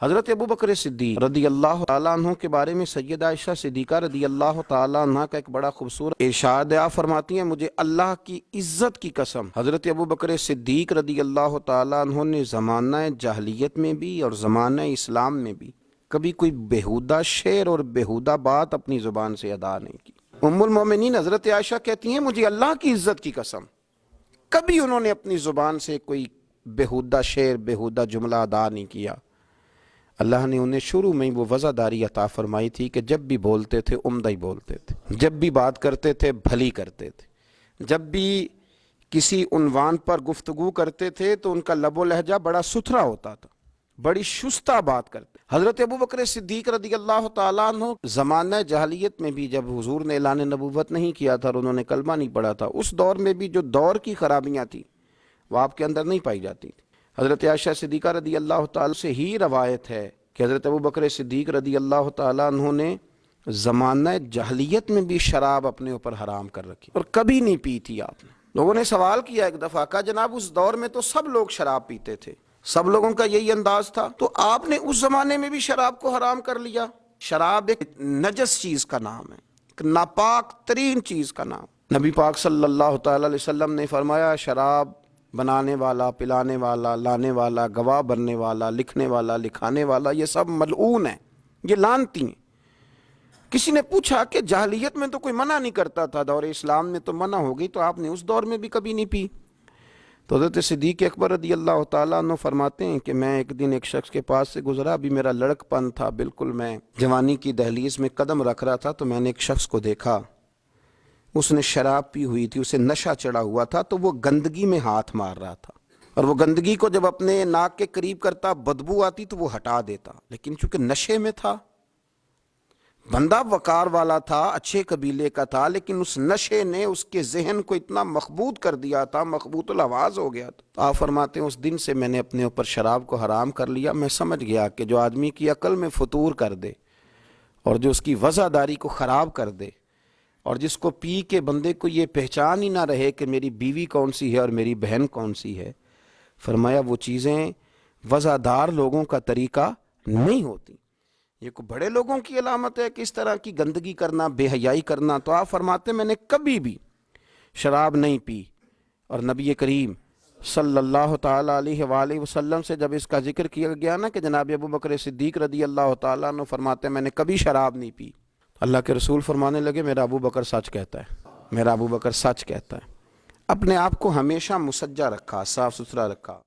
حضرت ابو بکر صدیق رضی اللہ تعالیٰ عنہ کے بارے میں سیدہ عائشہ صدیقہ رضی اللہ تعالیٰ عنہ کا ایک بڑا خوبصورت ارشاد ہے۔ آپ فرماتی ہیں مجھے اللہ کی عزت کی قسم، حضرت ابو بکر صدیق رضی اللہ تعالیٰ عنہ نے زمانہ جاہلیت میں بھی اور زمانہ اسلام میں بھی کبھی کوئی بیہودہ شعر اور بیہودہ بات اپنی زبان سے ادا نہیں کی۔ ام المومنین حضرت عائشہ کہتی ہیں مجھے اللہ کی عزت کی قسم، کبھی انہوں نے اپنی زبان سے کوئی بیہودہ شعر بیہودہ جملہ ادا نہیں کیا۔ اللہ نے انہیں شروع میں ہی وہ وزاداری عطا فرمائی تھی کہ جب بھی بولتے تھے عمدہ ہی بولتے تھے، جب بھی بات کرتے تھے بھلی کرتے تھے، جب بھی کسی عنوان پر گفتگو کرتے تھے تو ان کا لب و لہجہ بڑا ستھرا ہوتا تھا، بڑی شستہ بات کرتے۔ حضرت ابو بکر صدیق رضی اللہ تعالیٰ عنہ زمانہ جاہلیت میں بھی جب حضور نے اعلان نبوت نہیں کیا تھا اور انہوں نے کلمہ نہیں پڑھا تھا، اس دور میں بھی جو دور کی خرابیاں تھیں وہ آپ کے اندر نہیں پائی جاتی تھی۔ حضرت عائشہ صدیقہ رضی اللہ تعالیٰ سے ہی روایت ہے کہ حضرت ابو بکر صدیق رضی اللہ تعالیٰ عنہ نے زمانہ جاہلیت میں بھی شراب اپنے اوپر حرام کر رکھی اور کبھی نہیں پی تھی آپ نے۔ لوگوں نے سوال کیا ایک دفعہ، کہا جناب اس دور میں تو سب لوگ شراب پیتے تھے، سب لوگوں کا یہی انداز تھا، تو آپ نے اس زمانے میں بھی شراب کو حرام کر لیا؟ شراب ایک نجس چیز کا نام ہے، ایک ناپاک ترین چیز کا نام۔ نبی پاک صلی اللہ تعالی علیہ وسلم نے فرمایا شراب بنانے والا، پلانے والا، لانے والا، گواہ بننے والا، لکھنے والا، لکھانے والا، یہ سب ملعون ہیں، یہ لعنتی ہیں۔ کسی نے پوچھا کہ جاہلیت میں تو کوئی منع نہیں کرتا تھا، دور اسلام میں تو منع ہو گئی، تو آپ نے اس دور میں بھی کبھی نہیں پی؟ تو حضرت صدیق اکبر رضی اللہ تعالیٰ عنہ فرماتے ہیں کہ میں ایک دن ایک شخص کے پاس سے گزرا، ابھی میرا لڑک پن تھا، بالکل میں جوانی کی دہلیز میں قدم رکھ رہا تھا، تو میں نے ایک شخص کو دیکھا، اس نے شراب پی ہوئی تھی، اسے نشہ چڑھا ہوا تھا، تو وہ گندگی میں ہاتھ مار رہا تھا، اور وہ گندگی کو جب اپنے ناک کے قریب کرتا بدبو آتی تو وہ ہٹا دیتا، لیکن چونکہ نشے میں تھا، بندہ وقار والا تھا، اچھے قبیلے کا تھا، لیکن اس نشے نے اس کے ذہن کو اتنا مخبوط کر دیا تھا، مخبوط الحواس ہو گیا تھا۔ آپ فرماتے ہیں اس دن سے میں نے اپنے اوپر شراب کو حرام کر لیا۔ میں سمجھ گیا کہ جو آدمی کی عقل میں فطور کر دے اور جو اس کی وزاداری کو خراب کر دے، اور جس کو پی کے بندے کو یہ پہچان ہی نہ رہے کہ میری بیوی کون سی ہے اور میری بہن کون سی ہے، فرمایا وہ چیزیں وزادار لوگوں کا طریقہ نہیں ہوتی۔ یہ کوئی بڑے لوگوں کی علامت ہے کہ اس طرح کی گندگی کرنا، بے حیائی کرنا۔ تو آپ فرماتے میں نے کبھی بھی شراب نہیں پی، اور نبی کریم صلی اللہ تعالیٰ علیہ وآلہ وسلم سے جب اس کا ذکر کیا گیا نا کہ جناب ابو بکر صدیق رضی اللہ تعالیٰ عنہ فرماتے میں نے کبھی شراب نہیں پی، اللہ کے رسول فرمانے لگے میرا ابو بکر سچ کہتا ہے، میرا ابو بکر سچ کہتا ہے۔ اپنے آپ کو ہمیشہ مسجع رکھا، صاف ستھرا رکھا۔